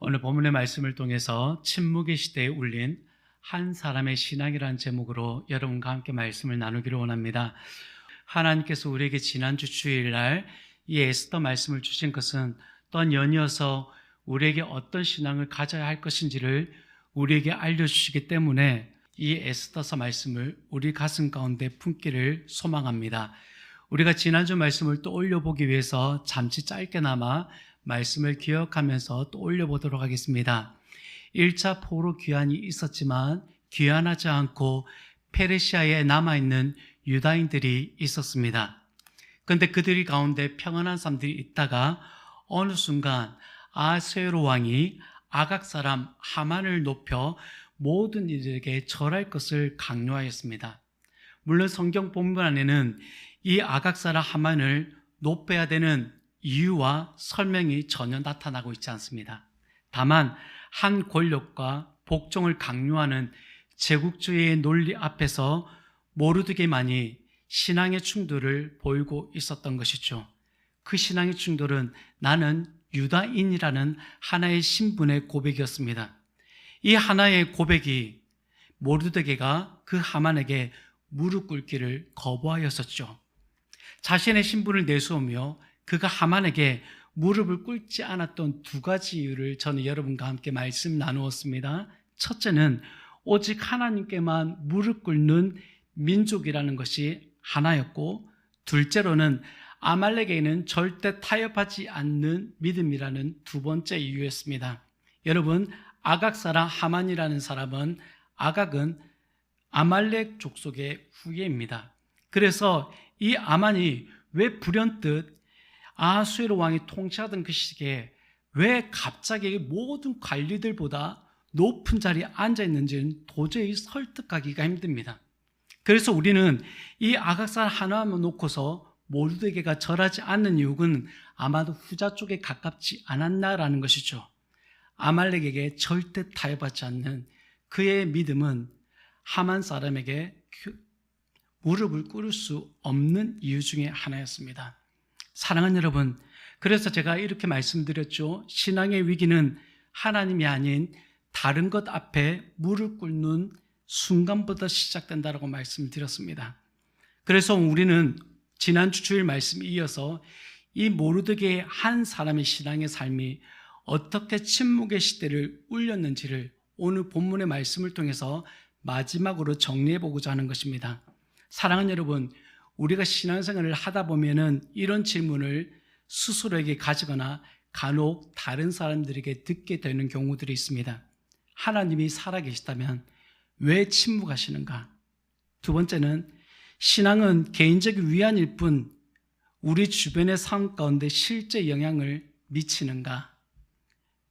오늘 본문의 말씀을 통해서 침묵의 시대에 울린 한 사람의 신앙이라는 제목으로 여러분과 함께 말씀을 나누기를 원합니다. 하나님께서 우리에게 지난주 주일날 이 에스더 말씀을 주신 것은 또한 연이어서 우리에게 어떤 신앙을 가져야 할 것인지를 우리에게 알려주시기 때문에 이 에스더서 말씀을 우리 가슴 가운데 품기를 소망합니다. 우리가 지난주 말씀을 또 올려보기 위해서 잠시 짧게나마 말씀을 기억하면서 또 올려보도록 하겠습니다. 1차 포로 귀환이 있었지만 귀환하지 않고 페르시아에 남아있는 유다인들이 있었습니다. 그런데 그들 가운데 평안한 사람들이 있다가 어느 순간 아수에로 왕이 아각 사람 하만을 높여 모든 이들에게 절할 것을 강요하였습니다. 물론 성경 본문 안에는 이 아각 사람 하만을 높여야 되는 이유와 설명이 전혀 나타나고 있지 않습니다. 다만 한 권력과 복종을 강요하는 제국주의의 논리 앞에서 모르드게만이 신앙의 충돌을 보이고 있었던 것이죠. 그 신앙의 충돌은 나는 유다인이라는 하나의 신분의 고백이었습니다. 이 하나의 고백이 모르드게가 그 하만에게 무릎 꿇기를 거부하였었죠. 자신의 신분을 내세우며 그가 하만에게 무릎을 꿇지 않았던 두 가지 이유를 저는 여러분과 함께 말씀 나누었습니다. 첫째는 오직 하나님께만 무릎 꿇는 민족이라는 것이 하나였고, 둘째로는 아말렉에게는 절대 타협하지 않는 믿음이라는 두 번째 이유였습니다. 여러분, 아각 사람 하만이라는 사람은, 아각은 아말렉 족속의 후예입니다. 그래서 이 아만이 왜 불현듯 아수에로 왕이 통치하던 그 시기에 왜 갑자기 모든 관리들보다 높은 자리에 앉아 있는지는 도저히 설득하기가 힘듭니다. 그래서 우리는 이 아각 사람 하나만 놓고서 모르드게가 절하지 않는 이유는 아마도 후자 쪽에 가깝지 않았나라는 것이죠. 아말렉에게 절대 타협하지 않는 그의 믿음은 하만 사람에게 무릎을 꿇을 수 없는 이유 중에 하나였습니다. 사랑하는 여러분, 그래서 제가 이렇게 말씀드렸죠. 신앙의 위기는 하나님이 아닌 다른 것 앞에 무릎 꿇는 순간부터 시작된다라고 말씀드렸습니다. 그래서 우리는 지난주 주일 말씀에 이어서 이 모르드게의 한 사람의 신앙의 삶이 어떻게 침묵의 시대를 울렸는지를 오늘 본문의 말씀을 통해서 마지막으로 정리해보고자 하는 것입니다. 사랑하는 여러분, 우리가 신앙생활을 하다 보면은 이런 질문을 스스로에게 가지거나 간혹 다른 사람들에게 듣게 되는 경우들이 있습니다. 하나님이 살아계시다면 왜 침묵하시는가? 두 번째는 신앙은 개인적인 위안일 뿐 우리 주변의 삶 가운데 실제 영향을 미치는가?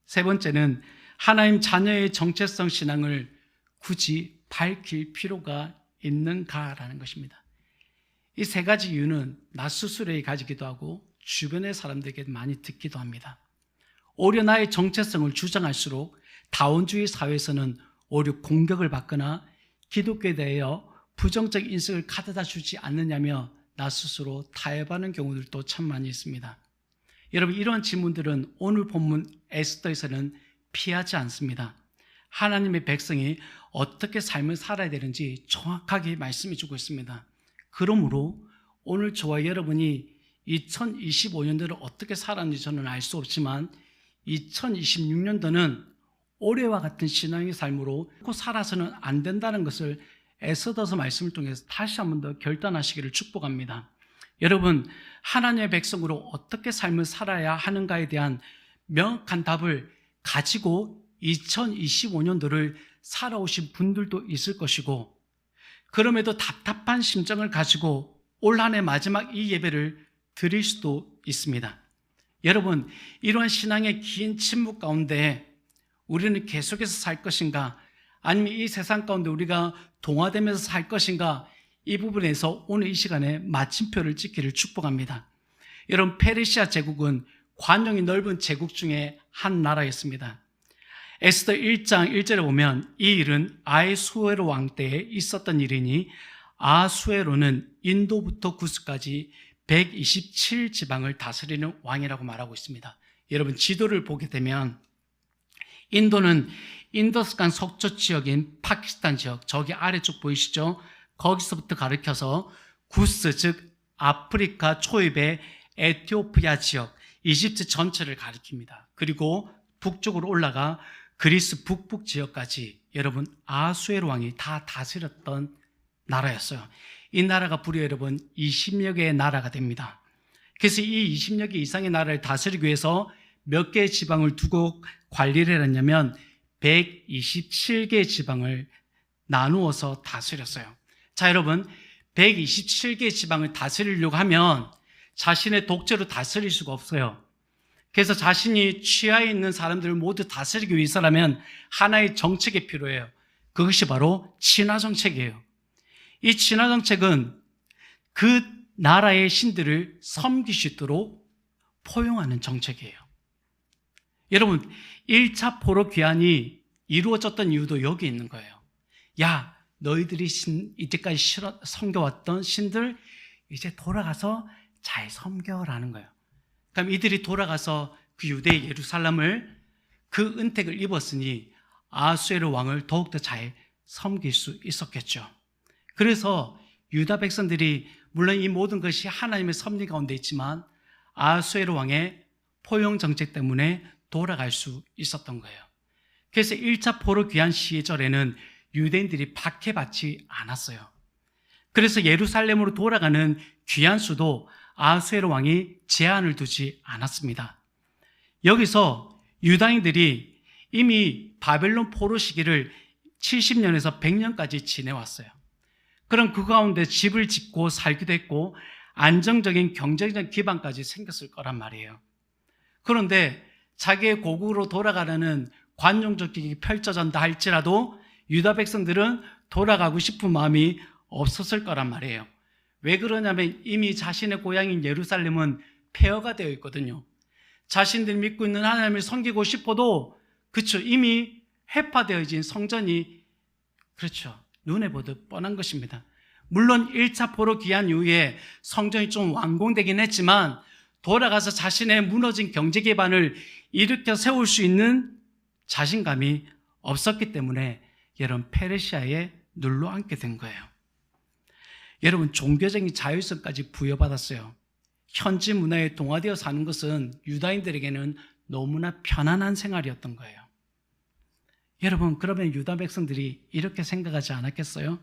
세 번째는 하나님 자녀의 정체성 신앙을 굳이 밝힐 필요가 있는가라는 것입니다. 이 세 가지 이유는 나 스스로에게 가지기도 하고 주변의 사람들에게 많이 듣기도 합니다. 오히려 나의 정체성을 주장할수록 다원주의 사회에서는 오히려 공격을 받거나 기독교에 대하여 부정적 인식을 가져다 주지 않느냐며 나 스스로 타협하는 경우들도 참 많이 있습니다. 여러분, 이러한 질문들은 오늘 본문 에스더에서는 피하지 않습니다. 하나님의 백성이 어떻게 삶을 살아야 되는지 정확하게 말씀해 주고 있습니다. 그러므로 오늘 저와 여러분이 2025년도를 어떻게 살았는지 저는 알 수 없지만 2026년도는 올해와 같은 신앙의 삶으로 살아서는 안 된다는 것을 에스더서 말씀을 통해서 다시 한 번 더 결단하시기를 축복합니다. 여러분, 하나님의 백성으로 어떻게 삶을 살아야 하는가에 대한 명확한 답을 가지고 2025년도를 살아오신 분들도 있을 것이고, 그럼에도 답답한 심정을 가지고 올 한 해 마지막 이 예배를 드릴 수도 있습니다. 여러분, 이러한 신앙의 긴 침묵 가운데 우리는 계속해서 살 것인가, 아니면 이 세상 가운데 우리가 동화되면서 살 것인가, 이 부분에서 오늘 이 시간에 마침표를 찍기를 축복합니다. 여러분, 페르시아 제국은 관용이 넓은 제국 중에 한 나라였습니다. 에스더 1장 1절에 보면 이 일은 아수에로 왕 때에 있었던 일이니 아수에로는 인도부터 구스까지 127지방을 다스리는 왕이라고 말하고 있습니다. 여러분, 지도를 보게 되면 인도는 인더스강 속초 지역인 파키스탄 지역, 저기 아래쪽 보이시죠? 거기서부터 가르쳐서 구스, 즉 아프리카 초입의 에티오피아 지역, 이집트 전체를 가리킵니다. 그리고 북쪽으로 올라가 그리스 북북 지역까지 여러분 아수에로 왕이 다 다스렸던 나라였어요. 이 나라가 무려 여러분 20여 개의 나라가 됩니다. 그래서 이 20여 개 이상의 나라를 다스리기 위해서 몇 개의 지방을 두고 관리를 했냐면 127개의 지방을 나누어서 다스렸어요. 자, 여러분 127개의 지방을 다스리려고 하면 자신의 독재로 다스릴 수가 없어요. 그래서 자신이 취하에 있는 사람들을 모두 다스리기 위해서라면 하나의 정책이 필요해요. 그것이 바로 친화정책이에요. 이 친화정책은 그 나라의 신들을 섬길 수 있도록 포용하는 정책이에요. 여러분 1차 포로 귀환이 이루어졌던 이유도 여기 있는 거예요. 야, 너희들이 이때까지 섬겨왔던 신들 이제 돌아가서 잘 섬겨라는 거예요. 그럼 이들이 돌아가서 그 유대 예루살렘을 그 은택을 입었으니 아수에르 왕을 더욱더 잘 섬길 수 있었겠죠. 그래서 유다 백성들이 물론 이 모든 것이 하나님의 섭리 가운데 있지만 아수에르 왕의 포용 정책 때문에 돌아갈 수 있었던 거예요. 그래서 1차 포로 귀환 시절에는 유대인들이 박해받지 않았어요. 그래서 예루살렘으로 돌아가는 귀환수도 아수에르 왕이 제한을 두지 않았습니다. 여기서 유다인들이 이미 바벨론 포로 시기를 70년에서 100년까지 지내왔어요. 그럼 그 가운데 집을 짓고 살기도 했고 안정적인 경제적 기반까지 생겼을 거란 말이에요. 그런데 자기의 고국으로 돌아가려는 관용적이 펼쳐진다 할지라도 유다 백성들은 돌아가고 싶은 마음이 없었을 거란 말이에요. 왜 그러냐면 이미 자신의 고향인 예루살렘은 폐허가 되어 있거든요. 자신들이 믿고 있는 하나님을 섬기고 싶어도 그렇죠, 이미 해파되어진 성전이 그렇죠, 눈에 보듯 뻔한 것입니다. 물론 1차 포로 귀환 이후에 성전이 좀 완공되긴 했지만 돌아가서 자신의 무너진 경제 기반을 일으켜 세울 수 있는 자신감이 없었기 때문에 여러분 페르시아에 눌러앉게 된 거예요. 여러분 종교적인 자율성까지 부여받았어요. 현지 문화에 동화되어 사는 것은 유다인들에게는 너무나 편안한 생활이었던 거예요. 여러분 그러면 유다 백성들이 이렇게 생각하지 않았겠어요?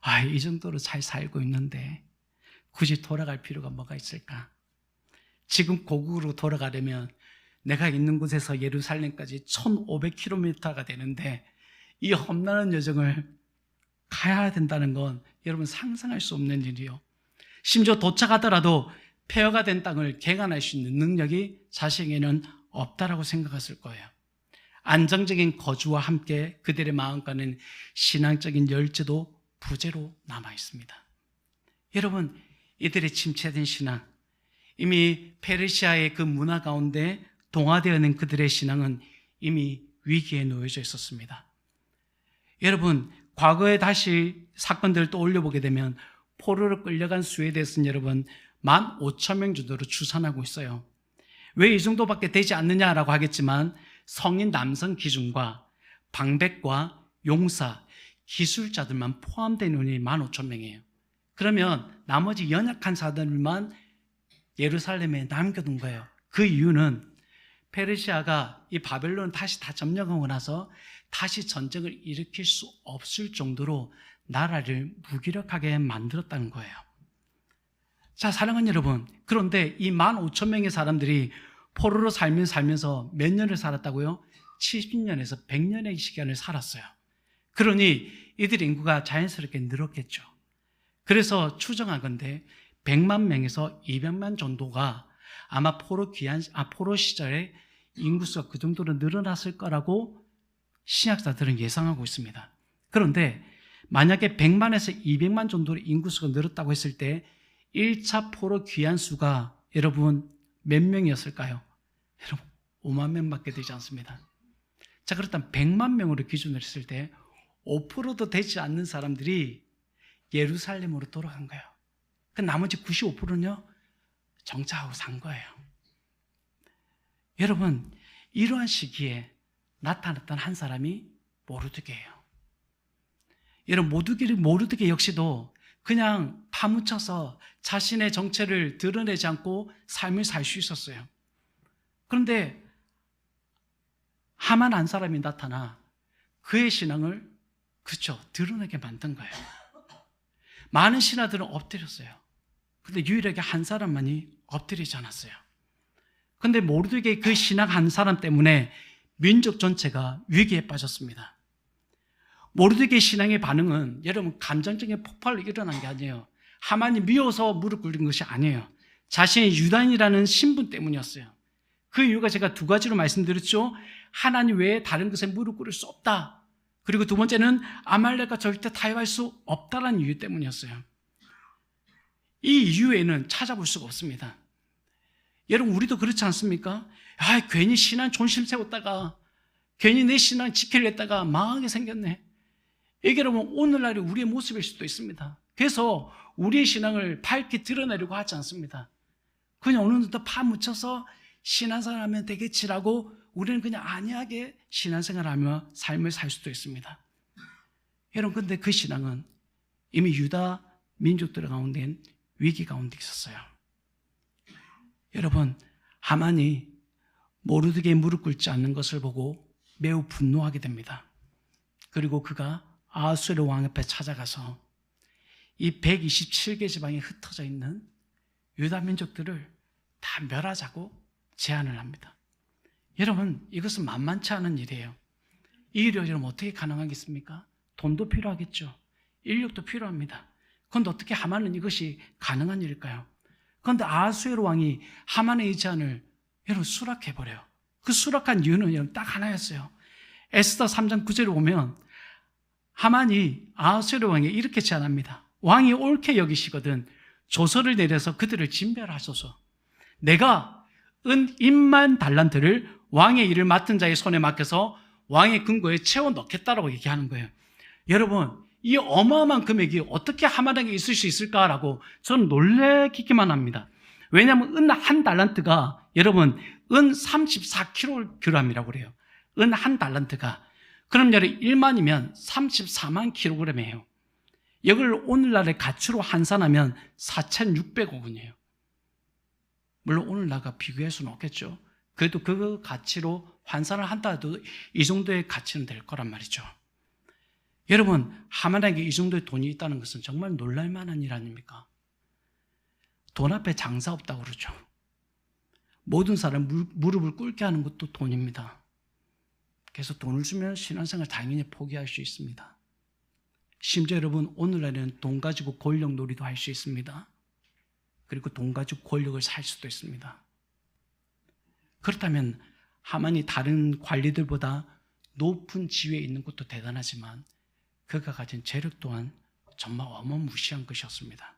아, 이 정도로 잘 살고 있는데 굳이 돌아갈 필요가 뭐가 있을까? 지금 고국으로 돌아가려면 내가 있는 곳에서 예루살렘까지 1500km가 되는데 이 험난한 여정을 가야 된다는 건 여러분 상상할 수 없는 일이요. 심지어 도착하더라도 폐허가 된 땅을 개간할 수 있는 능력이 자신에게는 없다라고 생각했을 거예요. 안정적인 거주와 함께 그들의 마음과는 신앙적인 열정도 부재로 남아 있습니다. 여러분 이들의 침체된 신앙, 이미 페르시아의 그 문화 가운데 동화되어 있는 그들의 신앙은 이미 위기에 놓여져 있었습니다. 여러분 과거에 다시 사건들을 떠올려 보게 되면 포로로 끌려간 수에 대해서는 여러분 15,000명 정도로 추산하고 있어요. 왜 이 정도밖에 되지 않느냐라고 하겠지만 성인 남성 기준과 방백과 용사, 기술자들만 포함된 인원이 15,000명이에요. 그러면 나머지 연약한 사람들만 예루살렘에 남겨둔 거예요. 그 이유는 페르시아가 이 바벨론을 다시 다 점령하고 나서 다시 전쟁을 일으킬 수 없을 정도로 나라를 무기력하게 만들었다는 거예요. 자, 사랑하는 여러분, 그런데 이 15,000명의 사람들이 포로로 살면서 몇 년을 살았다고요? 70년에서 100년의 시간을 살았어요. 그러니 이들의 인구가 자연스럽게 늘었겠죠. 그래서 추정한 건데 100만 명에서 200만 정도가 아마 포로 시절에 인구수가 그 정도로 늘어났을 거라고 신학자들은 예상하고 있습니다. 그런데 만약에 100만에서 200만 정도로 인구수가 늘었다고 했을 때 1차 포로 귀환 수가 여러분 몇 명이었을까요? 여러분 5만 명밖에 되지 않습니다. 자, 그렇다면 100만 명으로 기준을 했을 때 5%도 되지 않는 사람들이 예루살렘으로 돌아간 거예요. 그 나머지 95%는요 정착하고 산 거예요. 여러분 이러한 시기에 나타났던 한 사람이 모르드게예요. 여러분, 모르드게 역시도 그냥 파묻혀서 자신의 정체를 드러내지 않고 삶을 살 수 있었어요. 그런데 하만 한 사람이 나타나 그의 신앙을 드러내게 만든 거예요. 많은 신하들은 엎드렸어요. 근데 유일하게 한 사람만이 엎드리지 않았어요. 근데 모르드게의 그 신앙 한 사람 때문에 민족 전체가 위기에 빠졌습니다. 모르드게의 신앙의 반응은 여러분 감정적인 폭발로 일어난 게 아니에요. 하만이 미워서 무릎 꿇린 것이 아니에요. 자신의 유다인이라는 신분 때문이었어요. 그 이유가 제가 두 가지로 말씀드렸죠. 하나님 외에 다른 것에 무릎 꿇을 수 없다. 그리고 두 번째는 아말렉과 절대 타협할 수 없다는 이유 때문이었어요. 이 이유에는 찾아볼 수가 없습니다. 여러분, 우리도 그렇지 않습니까? 괜히 신앙 존심 세웠다가 괜히 내 신앙 지키려 했다가 망하게 생겼네. 이게 여러분 오늘날의 우리의 모습일 수도 있습니다. 그래서 우리의 신앙을 밝게 드러내려고 하지 않습니다. 그냥 어느 정도 파묻혀서 신앙생활 하면 되겠지라고 우리는 그냥 안이하게 신앙생활하며 삶을 살 수도 있습니다. 여러분, 근데 그 신앙은 이미 유다 민족들 가운데 위기 가운데 있었어요. 여러분, 하만이 모르드게의 무릎 꿇지 않는 것을 보고 매우 분노하게 됩니다. 그리고 그가 아하수에르 왕 앞에 찾아가서 이 127개 지방에 흩어져 있는 유다 민족들을 다 멸하자고 제안을 합니다. 여러분, 이것은 만만치 않은 일이에요. 이 일이 여러분 어떻게 가능하겠습니까? 돈도 필요하겠죠. 인력도 필요합니다. 그런데 어떻게 하만은 이것이 가능한 일일까요? 그런데 아하수에르 왕이 하만의 이 제안을 여러분 수락해버려요. 그 수락한 이유는 여러분 딱 하나였어요. 에스더 3장 9절에 보면 하만이 아하수에르 왕에 이렇게 제안합니다. 왕이 옳게 여기시거든 조서를 내려서 그들을 진멸하소서. 내가 은 1만 달란트를 왕의 일을 맡은 자의 손에 맡겨서 왕의 금고에 채워 넣겠다라고 얘기하는 거예요. 여러분, 이 어마어마한 금액이 어떻게 하만에게 있을 수 있을까라고 저는 놀래키기만 합니다. 왜냐하면 은 한 달란트가 여러분 은 34kg이라고 그래요. 은 한 달란트가. 그럼 여러분 1만이면 34만 kg이에요. 이걸 오늘날의 가치로 환산하면 4,600억 원이에요. 물론 오늘날과 비교할 수는 없겠죠. 그래도 그 가치로 환산을 한다 해도 이 정도의 가치는 될 거란 말이죠. 여러분, 하만에게 이 정도의 돈이 있다는 것은 정말 놀랄만한 일 아닙니까? 돈 앞에 장사 없다고 그러죠. 모든 사람 무릎을 꿇게 하는 것도 돈입니다. 그래서 돈을 주면 신앙생활 당연히 포기할 수 있습니다. 심지어 여러분, 오늘날에는 돈 가지고 권력 놀이도 할 수 있습니다. 그리고 돈 가지고 권력을 살 수도 있습니다. 그렇다면 하만이 다른 관리들보다 높은 지위에 있는 것도 대단하지만 그가 가진 재력 또한 정말 어마무시한 것이었습니다.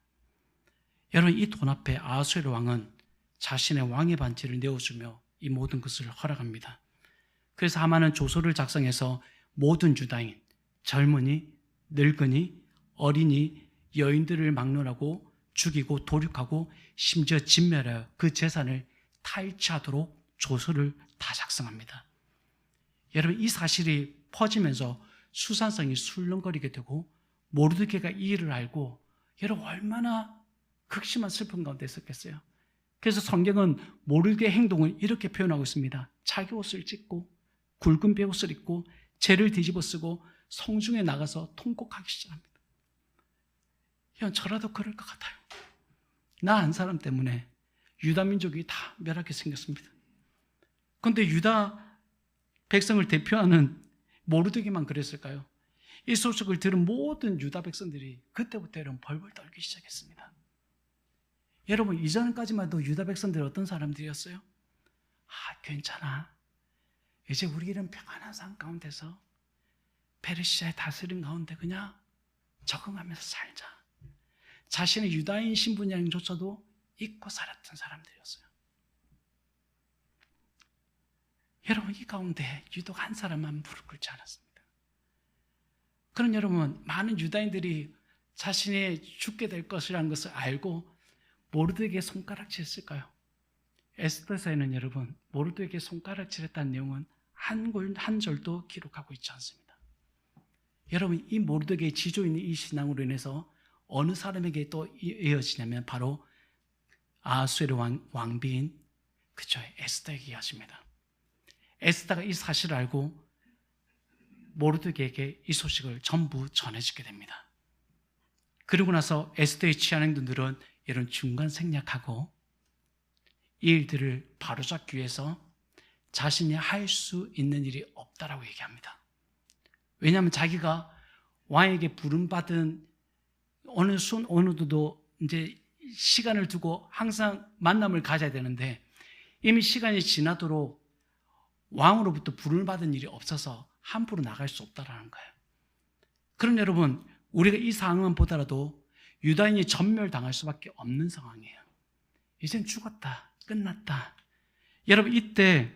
여러분, 이 돈 앞에 아하수에르 왕은 자신의 왕의 반지를 내어주며 이 모든 것을 허락합니다. 그래서 하만은 조서를 작성해서 모든 유다인, 젊은이, 늙은이, 어린이, 여인들을 막론하고 죽이고 도륙하고 심지어 진멸하여 그 재산을 탈취하도록 조서를 다 작성합니다. 여러분, 이 사실이 퍼지면서 수산성이 술렁거리게 되고 모르드게가 이 일을 알고 여러분 얼마나 극심한 슬픔 가운데 있었겠어요. 그래서 성경은 모르드게의 행동을 이렇게 표현하고 있습니다. 자기 옷을 찢고 굵은 베옷을 입고 재를 뒤집어 쓰고 성중에 나가서 통곡하기 시작합니다. 저라도 그럴 것 같아요. 나 한 사람 때문에 유다 민족이 다 멸하게 생겼습니다. 그런데 유다 백성을 대표하는 모르드게만 그랬을까요? 이 소식을 들은 모든 유다 백성들이 그때부터 여러분 벌벌 떨기 시작했습니다. 여러분, 이전까지만 해도 유다 백성들이 어떤 사람들이었어요? 괜찮아. 이제 우리는 평안한 삶 가운데서 페르시아의 다스림 가운데 그냥 적응하면서 살자. 자신의 유다인 신분이라는 조차도 잊고 살았던 사람들이었어요. 여러분, 이 가운데 유독 한 사람만 무릎 꿇지 않았습니다. 그런 여러분, 많은 유다인들이 자신이 죽게 될 것이라는 것을 알고 모르드게에게 손가락질했을까요? 에스더서에는 여러분 모르드게에게 손가락질했다는 내용은 한 절도 기록하고 있지 않습니다. 여러분, 이 모르드게의 지조 있는 이 신앙으로 인해서 어느 사람에게 또 이어지냐면 바로 아수에르 왕비인 그쵸, 에스더에게 이어집니다. 에스더가 이 사실을 알고 모르드게에게 이 소식을 전부 전해주게 됩니다. 그리고 나서 에스더의 취한 행동들은 이런 중간 생략하고 이 일들을 바로잡기 위해서 자신이 할 수 있는 일이 없다라고 얘기합니다. 왜냐하면 자기가 왕에게 부름받은 어느 누구도 이제 시간을 두고 항상 만남을 가져야 되는데 이미 시간이 지나도록 왕으로부터 부름을 받은 일이 없어서 함부로 나갈 수 없다라는 거예요. 그럼 여러분, 우리가 이 상황만 보더라도 유다인이 전멸당할 수밖에 없는 상황이에요. 이젠 죽었다, 끝났다. 여러분, 이때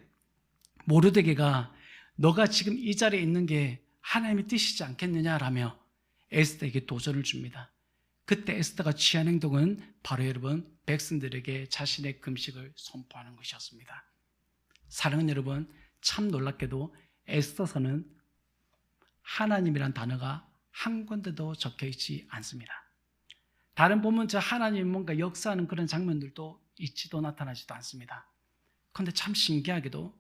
모르드게가 너가 지금 이 자리에 있는 게 하나님의 뜻이지 않겠느냐라며 에스더에게 도전을 줍니다. 그때 에스더가 취한 행동은 바로 여러분, 백성들에게 자신의 금식을 선포하는 것이었습니다. 사랑하는 여러분, 참 놀랍게도 에스더서는 하나님이란 단어가 한 군데도 적혀 있지 않습니다. 다른 보면 저 하나님이 뭔가 역사하는 그런 장면들도 있지도 나타나지도 않습니다. 그런데 참 신기하게도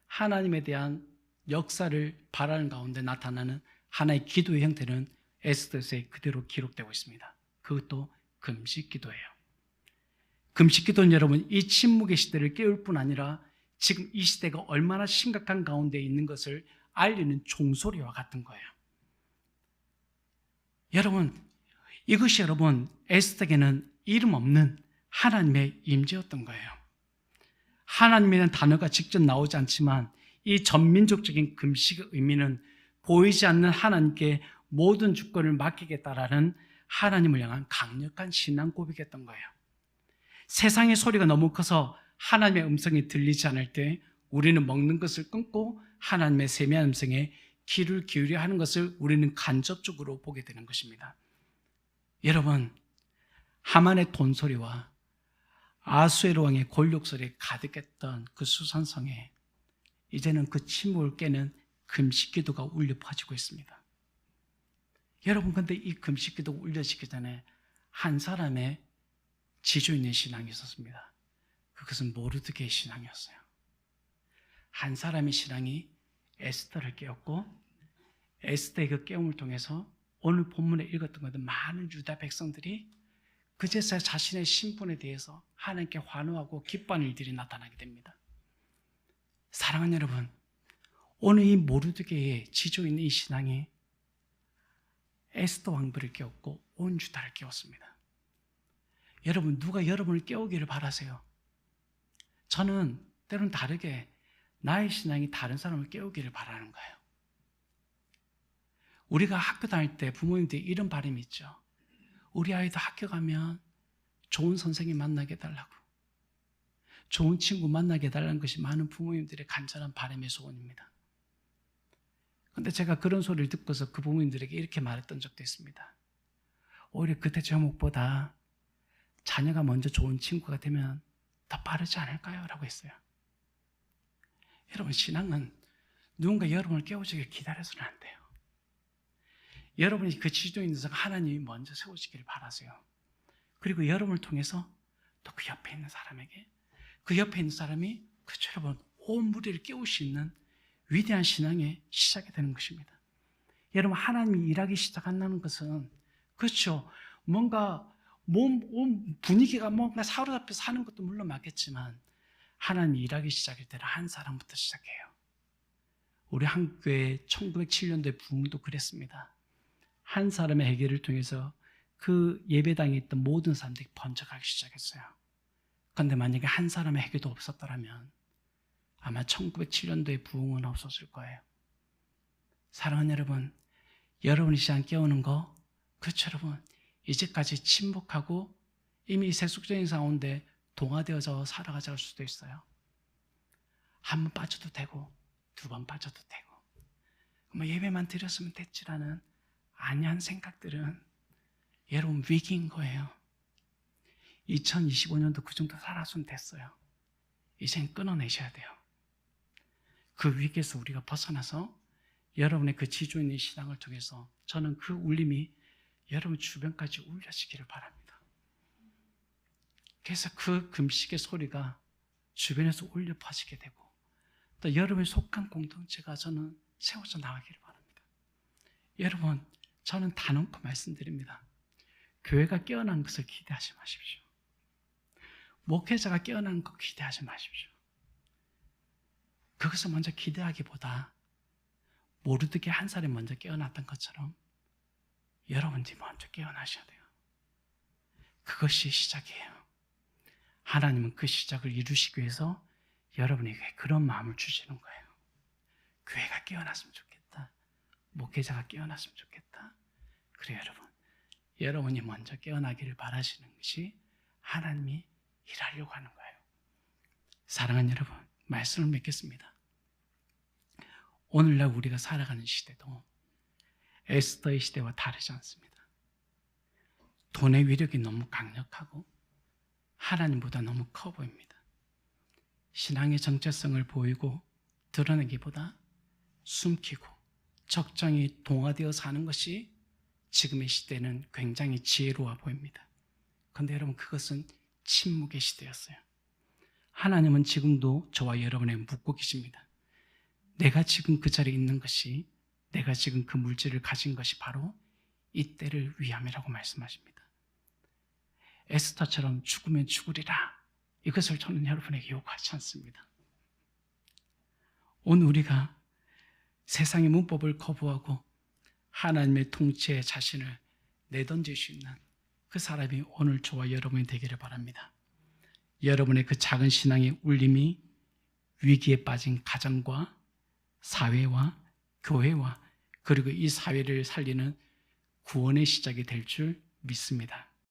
하나님에 대한 역사를 바라는 가운데 나타나는 하나의 기도의 형태는 에스더서에 그대로 기록되고 있습니다. 그것도 금식 기도예요. 금식 기도는 여러분, 이 침묵의 시대를 깨울 뿐 아니라 지금 이 시대가 얼마나 심각한 가운데 있는 것을 알리는 종소리와 같은 거예요. 여러분, 이것이 여러분 에스더에게는 이름 없는 하나님의 임재였던 거예요. 하나님이라는 단어가 직접 나오지 않지만 이 전민족적인 금식의 의미는 보이지 않는 하나님께 모든 주권을 맡기겠다라는 하나님을 향한 강력한 신앙 고백이었던 거예요. 세상의 소리가 너무 커서 하나님의 음성이 들리지 않을 때 우리는 먹는 것을 끊고 하나님의 세미한 음성에 귀를 기울여 하는 것을 우리는 간접적으로 보게 되는 것입니다. 여러분, 하만의 돈소리와 아수에르 왕의 권력소리에 가득했던 그 수산성에 이제는 그 침묵을 깨는 금식기도가 울려 퍼지고 있습니다. 여러분, 근데 이 금식기도가 울려지기 전에 한 사람의 지조 있는 신앙이 있었습니다. 그것은 모르드게의 신앙이었어요. 한 사람의 신앙이 에스더를 깨웠고 에스더의 그 깨움을 통해서 오늘 본문에 읽었던 것들 많은 유다 백성들이 그제서야 자신의 신분에 대해서 하나님께 환호하고 기뻐하는 일들이 나타나게 됩니다. 사랑하는 여러분, 오늘 이 모르드게의 지조 있는 이 신앙이 에스더 왕비를 깨웠고 온 유다를 깨웠습니다. 여러분, 누가 여러분을 깨우기를 바라세요? 저는 때로는 다르게 나의 신앙이 다른 사람을 깨우기를 바라는 거예요. 우리가 학교 다닐 때 부모님들이 이런 바람이 있죠. 우리 아이도 학교 가면 좋은 선생님 만나게 해달라고, 좋은 친구 만나게 해달라는 것이 많은 부모님들의 간절한 바람의 소원입니다. 그런데 제가 그런 소리를 듣고서 그 부모님들에게 이렇게 말했던 적도 있습니다. 오히려 그때 제목보다 자녀가 먼저 좋은 친구가 되면 더 빠르지 않을까요? 라고 했어요. 여러분, 신앙은 누군가 여러분을 깨워주길 기다려서는 안 돼요. 여러분이 그 지도에 있는 데서 하나님이 먼저 세우시기를 바라세요. 그리고 여러분을 통해서 또 그 옆에 있는 사람에게, 그 옆에 있는 사람이 그쵸, 여러분, 온 무리를 깨울 수 있는 위대한 신앙의 시작이 되는 것입니다. 여러분, 하나님이 일하기 시작한다는 것은 그렇죠, 뭔가 온 분위기가 뭔가 사로잡혀서 하는 것도 물론 맞겠지만 하나님이 일하기 시작할 때는 한 사람부터 시작해요. 우리 한국교회 1907년도의 부흥도 그랬습니다. 한 사람의 회개를 통해서 그 예배당에 있던 모든 사람들이 번져가기 시작했어요. 그런데 만약에 한 사람의 회개도 없었더라면 아마 1907년도의 부흥은 없었을 거예요. 사랑하는 여러분, 여러분이 시간 깨우는 거, 그렇죠 여러분, 이제까지 침묵하고 이미 세속적인 가운데 동화되어서 살아가자 할 수도 있어요. 한 번 빠져도 되고 두 번 빠져도 되고 뭐 예배만 드렸으면 됐지라는 안이한 생각들은 여러분 위기인 거예요. 2025년도 그 정도 살았으면 됐어요. 이젠 끊어내셔야 돼요. 그 위기에서 우리가 벗어나서 여러분의 그 지조 있는 신앙을 통해서 저는 그 울림이 여러분 주변까지 울려지기를 바랍니다. 그래서 그 금식의 소리가 주변에서 울려 퍼지게 되고 또 여러분이 속한 공동체가 저는 세워져 나가기를 바랍니다. 여러분, 저는 단언코 말씀드립니다. 교회가 깨어난 것을 기대하지 마십시오. 목회자가 깨어난 것 기대하지 마십시오. 그것을 먼저 기대하기보다 모르드게 한 사람이 먼저 깨어났던 것처럼 여러분들이 먼저 깨어나셔야 돼요. 그것이 시작이에요. 하나님은 그 시작을 이루시기 위해서 여러분에게 그런 마음을 주시는 거예요. 교회가 깨어났으면 좋겠다. 목회자가 깨어났으면 좋겠다. 그래요, 여러분이 먼저 깨어나기를 바라시는 것이 하나님이 일하려고 하는 거예요. 사랑하는 여러분, 말씀을 맺겠습니다. 오늘날 우리가 살아가는 시대도 에스더의 시대와 다르지 않습니다. 돈의 위력이 너무 강력하고 하나님보다 너무 커 보입니다. 신앙의 정체성을 보이고 드러내기보다 숨기고 적정히 동화되어 사는 것이 지금의 시대는 굉장히 지혜로워 보입니다. 그런데 여러분, 그것은 침묵의 시대였어요. 하나님은 지금도 저와 여러분에 묻고 계십니다. 내가 지금 그 자리에 있는 것이, 내가 지금 그 물질을 가진 것이 바로 이때를 위함이라고 말씀하십니다. 에스더처럼 죽으면 죽으리라, 이것을 저는 여러분에게 요구하지 않습니다. 오늘 우리가 세상의 문법을 거부하고 하나님의 통치에 자신을 내던질 수 있는 그 사람이 오늘 저와 여러분이 되기를 바랍니다. 여러분의 그 작은 신앙의 울림이 위기에 빠진 가정과 사회와 교회와 그리고 이 사회를 살리는 구원의 시작이 될 줄 믿습니다.